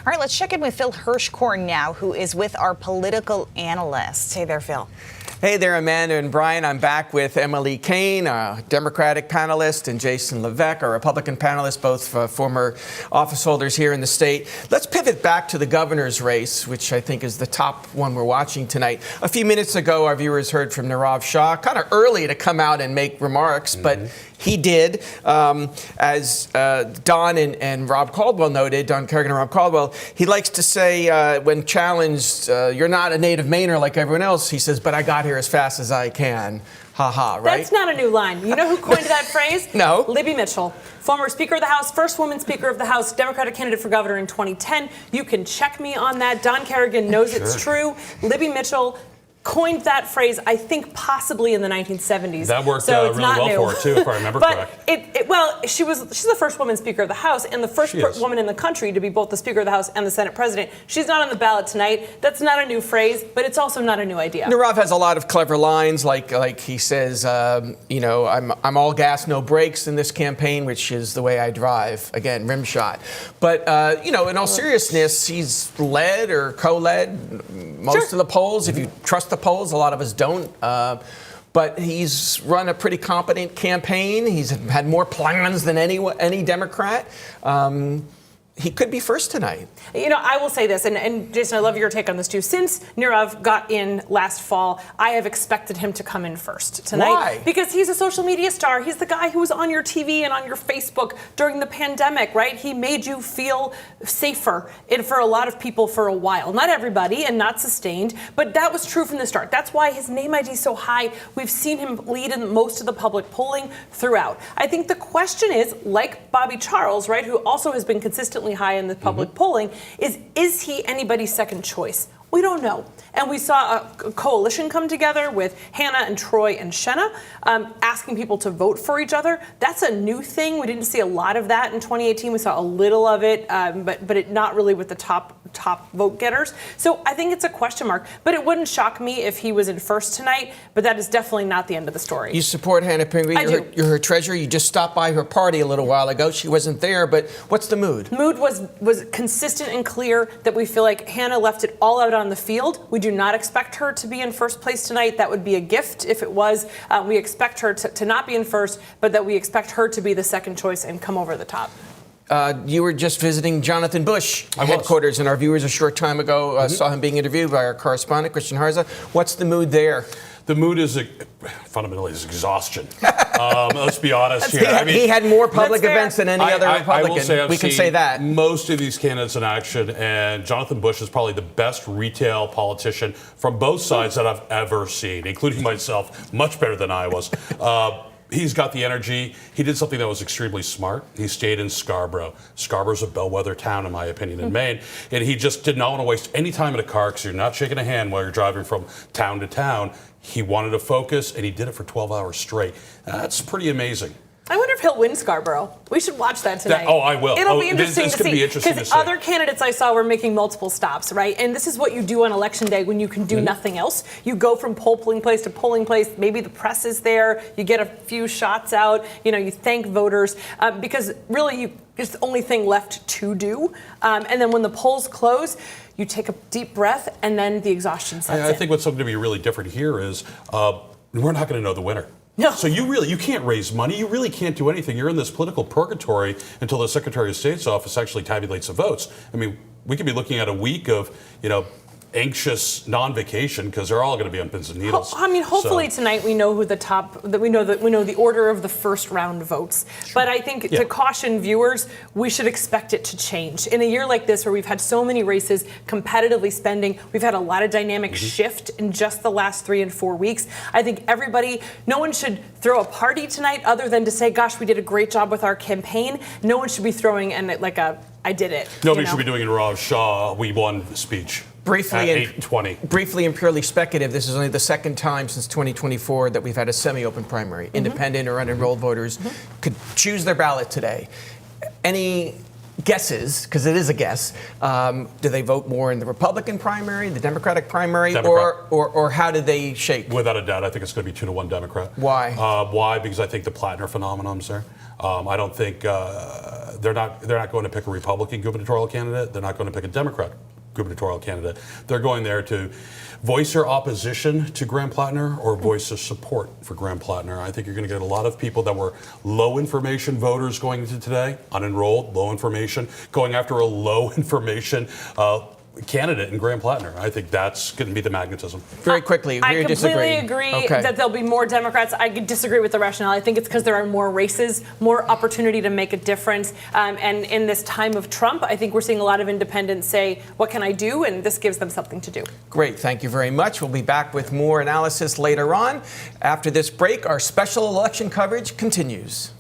All right, let's check in with Phil Hirschkorn now, who is with our political analysts. Hey there, Phil. Hey there, Amanda and Brian. I'm back with Emily Kane, a Democratic panelist, and Jason Levesque, a Republican panelist, both former office holders here in the state. Let's pivot back to the governor's race, which I think is the top one we're watching tonight. A few minutes ago, our viewers heard from Nirav Shah, kind of early to come out and make remarks, but he did. As Don and Rob Caldwell noted, Don Kerrigan and Rob Caldwell, he likes to say when challenged, you're not a native Mainer like everyone else, he says, but I got here as fast as I can. Ha ha, right? That's not a new line. You know who coined that phrase? No. Libby Mitchell, former Speaker of the House, first woman Speaker of the House, Democratic candidate for governor in 2010. You can check me on that. Don Kerrigan knows it's true. Libby Mitchell coined that phrase, I think, possibly in the 1970s. That worked so really well for her, too, if I remember correct. But she's the first woman Speaker of the House and the first woman in the country to be both the Speaker of the House and the Senate President. She's not on the ballot tonight. That's not a new phrase, but it's also not a new idea. Nirav has a lot of clever lines, like he says, I'm all gas, no brakes in this campaign, which is the way I drive. Again, rim shot. But, in all seriousness, he's led or co-led most of the polls. If you trust the polls, a lot of us don't. But he's run a pretty competent campaign. He's had more plans than any Democrat. He could be first tonight. I will say this, and Jason, I love your take on this too. Since Nirav got in last fall, I have expected him to come in first tonight. Why? Because he's a social media star. He's the guy who was on your TV and on your Facebook during the pandemic, right? He made you feel safer for a lot of people for a while. Not everybody and not sustained, but that was true from the start. That's why his name ID is so high. We've seen him lead in most of the public polling throughout. I think the question is, like Bobby Charles, right, who also has been consistently high in the public polling, is he anybody's second choice? We don't know. And we saw a coalition come together with Hannah and Troy and Shenna asking people to vote for each other. That's a new thing. We didn't see a lot of that in 2018. We saw a little of it, but not really with the top vote getters. So I think it's a question mark. But it wouldn't shock me if he was in first tonight, but that is definitely not the end of the story. You support Hannah Pingree? You're her treasurer. You just stopped by her party a little while ago. She wasn't there, but what's the mood? The mood was consistent and clear that we feel like Hannah left it all out on the field. We do not expect her to be in first place tonight. That would be a gift if it was. We expect her to not be in first, but that we expect her to be the second choice and come over the top. You were just visiting Jonathan Bush headquarters, and our viewers a short time ago saw him being interviewed by our correspondent, Christian Harza. What's the mood there? The mood is fundamentally exhaustion. Let's be honest here. He had more public events than any other Republican. I will say we can say that. Most of these candidates in action, and Jonathan Bush is probably the best retail politician from both sides that I've ever seen, including myself, much better than I was. He's got the energy. He did something that was extremely smart. He stayed in Scarborough. Scarborough's a bellwether town, in my opinion, in Maine. And he just did not want to waste any time in a car because you're not shaking a hand while you're driving from town to town. He wanted to focus, and he did it for 12 hours straight. That's pretty amazing. I wonder if he'll win Scarborough. We should watch that tonight. I will. It'll be interesting to see. Because other candidates I saw were making multiple stops, right? And this is what you do on Election Day when you can do nothing else. You go from polling place to polling place. Maybe the press is there. You get a few shots out. You thank voters. Because really, it's the only thing left to do. And then when the polls close, you take a deep breath, and then the exhaustion sets in. I think what's going to be really different here is we're not going to know the winner. No. So you can't raise money. You really can't do anything. You're in this political purgatory until the Secretary of State's office actually tabulates the votes. I mean, we could be looking at a week of, anxious non-vacation because they're all going to be on pins and needles. Hopefully tonight we know who we know the order of the first round votes. Sure. But I think to caution viewers, we should expect it to change. In a year like this where we've had so many races competitively spending, we've had a lot of dynamic shift in just the last 3 and 4 weeks. I think no one should throw a party tonight other than to say, gosh, we did a great job with our campaign. No one should be throwing I did it. Nobody should be doing a Nirav Shah, we won speech. Briefly at 8:20. Briefly and purely speculative, this is only the second time since 2024 that we've had a semi-open primary. Independent or unenrolled voters could choose their ballot today. Any guesses, because it is a guess, do they vote more in the Republican primary, the Democratic primary, Democrat. or how do they shape? Without a doubt, I think it's going to be 2-1 Democrat. Why? Why? Because I think the Plattner phenomenon's there. I don't think they're not going to pick a Republican gubernatorial candidate. They're not going to pick a Democrat gubernatorial candidate. They're going there to voice their opposition to Graham Plattner or voice their support for Graham Plattner. I think you're going to get a lot of people that were low information voters going into today, unenrolled, low information, going after a low information candidate in Graham Plattner. I think that's going to be the magnetism. Very quickly, agree I or disagree? completely agree that there'll be more Democrats. I could disagree with the rationale. I think it's because there are more races, more opportunity to make a difference. And in this time of Trump, I think we're seeing a lot of independents say, what can I do? And this gives them something to do. Great. Thank you very much. We'll be back with more analysis later on. After this break, our special election coverage continues.